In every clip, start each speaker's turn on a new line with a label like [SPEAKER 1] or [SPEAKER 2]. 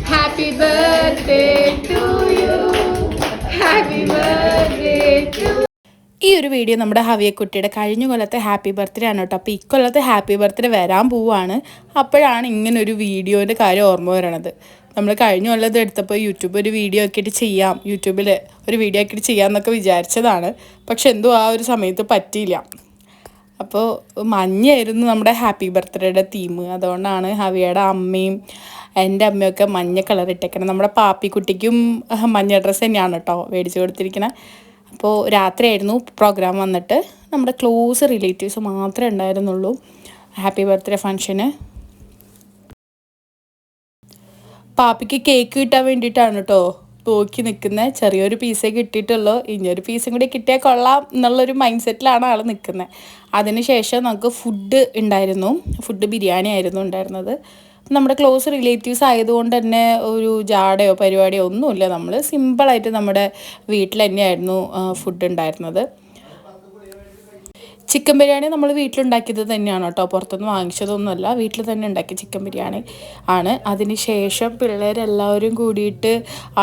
[SPEAKER 1] Happy birthday to you, happy birthday to. ഈ ഒരു video നമ്മുടെ ഹവിയക്കുട്ടിയുടെ കഴിഞ്ഞ കൊല്ലത്തെ ഹാപ്പി ബർത്ത്ഡേ ആണ് കേട്ടോ. അപ്പോൾ ഇക്കൊല്ലത്തെ ഹാപ്പി ബർത്ത്ഡേ വരാൻ പോവുകയാണ്. അപ്പോഴാണ് ഇങ്ങനൊരു വീഡിയോൻ്റെ കാര്യം ഓർമ്മ വരണത്. നമ്മൾ കഴിഞ്ഞ കൊല്ലം എടുത്തപ്പോൾ യൂട്യൂബ് ഒരു വീഡിയോ ആക്കിയിട്ട് ചെയ്യാം, യൂട്യൂബിൽ ഒരു വീഡിയോ ആക്കിയിട്ട് ചെയ്യാമെന്നൊക്കെ വിചാരിച്ചതാണ്. പക്ഷെ എന്തോ ആ ഒരു സമയത്ത് പറ്റിയില്ല. അപ്പോൾ മഞ്ഞയായിരുന്നു നമ്മുടെ ഹാപ്പി ബർത്ത്ഡേയുടെ തീം. അതുകൊണ്ടാണ് ഹവിയുടെ അമ്മയും എൻ്റെ അമ്മയൊക്കെ മഞ്ഞ കളർ ഇട്ടേക്കണം. നമ്മുടെ പാപ്പിക്കുട്ടിക്കും മഞ്ഞ ഡ്രസ്സ് തന്നെയാണ് കേട്ടോ മേടിച്ച് കൊടുത്തിരിക്കുന്നത്. അപ്പോൾ രാത്രിയായിരുന്നു പ്രോഗ്രാം വന്നിട്ട്. നമ്മുടെ ക്ലോസ് റിലേറ്റീവ്സ് മാത്രമേ ഉണ്ടായിരുന്നുള്ളൂ ഹാപ്പി ബർത്ത്ഡേ ഫംഗ്ഷന്. പാപ്പിക്ക് കേക്ക് കിട്ടാൻ വേണ്ടിയിട്ടാണ് കേട്ടോ നോക്കി നിൽക്കുന്നത്. ചെറിയൊരു പീസേ കിട്ടിയിട്ടുള്ളൂ, ഇനിയൊരു പീസും കൂടി കിട്ടിയാൽ കൊള്ളാം എന്നുള്ളൊരു മൈൻഡ് സെറ്റിലാണ് ആൾ നിൽക്കുന്നത്. അതിനുശേഷം നമുക്ക് ഫുഡ് ഉണ്ടായിരുന്നു. ഫുഡ് ബിരിയാണി ആയിരുന്നു ഉണ്ടായിരുന്നത്. നമ്മുടെ ക്ലോസ് റിലേറ്റീവ്സ് ആയതുകൊണ്ട് തന്നെ ഒരു ജാടയോ പരിപാടിയോ ഒന്നുമില്ല. നമ്മൾ സിമ്പിളായിട്ട് നമ്മുടെ വീട്ടിൽ തന്നെയായിരുന്നു ഫുഡ് ഉണ്ടായിരുന്നത്. ചിക്കൻ ബിരിയാണി നമ്മൾ വീട്ടിലുണ്ടാക്കിയത് തന്നെയാണ് കേട്ടോ, പുറത്തുനിന്ന് വാങ്ങിച്ചതൊന്നുമല്ല. വീട്ടിൽ തന്നെ ഉണ്ടാക്കിയ ചിക്കൻ ബിരിയാണി ആണ്. അതിന് ശേഷം പിള്ളേരെല്ലാവരും കൂടിയിട്ട്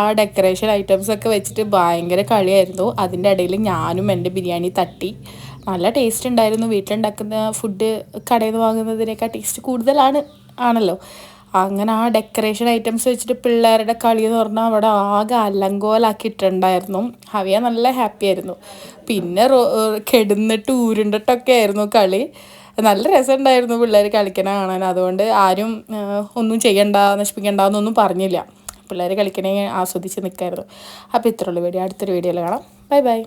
[SPEAKER 1] ആ ഡെക്കറേഷൻ ഐറ്റംസൊക്കെ വെച്ചിട്ട് ഭയങ്കര കളിയായിരുന്നു. അതിൻ്റെ ഇടയിൽ ഞാനും എൻ്റെ ബിരിയാണി തട്ടി. നല്ല ടേസ്റ്റ് ഉണ്ടായിരുന്നു. വീട്ടിലുണ്ടാക്കുന്ന ഫുഡ് കടയിൽ നിന്ന് വാങ്ങുന്നതിനേക്കാൾ ടേസ്റ്റ് കൂടുതലാണ് ആണല്ലോ. അങ്ങനെ ആ ഡെക്കറേഷൻ ഐറ്റംസ് വെച്ചിട്ട് പിള്ളേരുടെ കളി എന്ന് പറഞ്ഞാൽ അവിടെ ആകെ അലങ്കോലാക്കിയിട്ടുണ്ടായിരുന്നു. ഹവിയ നല്ല ഹാപ്പി ആയിരുന്നു. പിന്നെ കെടുന്നിട്ട് ഉരുണ്ടിട്ടൊക്കെ ആയിരുന്നു കളി. നല്ല രസമുണ്ടായിരുന്നു പിള്ളേർ കളിക്കണ കാണാൻ. അതുകൊണ്ട് ആരും ഒന്നും ചെയ്യണ്ട, നശിപ്പിക്കണ്ട എന്നൊന്നും പറഞ്ഞില്ല. പിള്ളേർ കളിക്കണേ ആസ്വദിച്ച് നിൽക്കായിരുന്നു. അപ്പോൾ ഇത്രയുള്ള വീഡിയോ, അടുത്തൊരു വീഡിയോയിൽ കാണാം. Bye bye.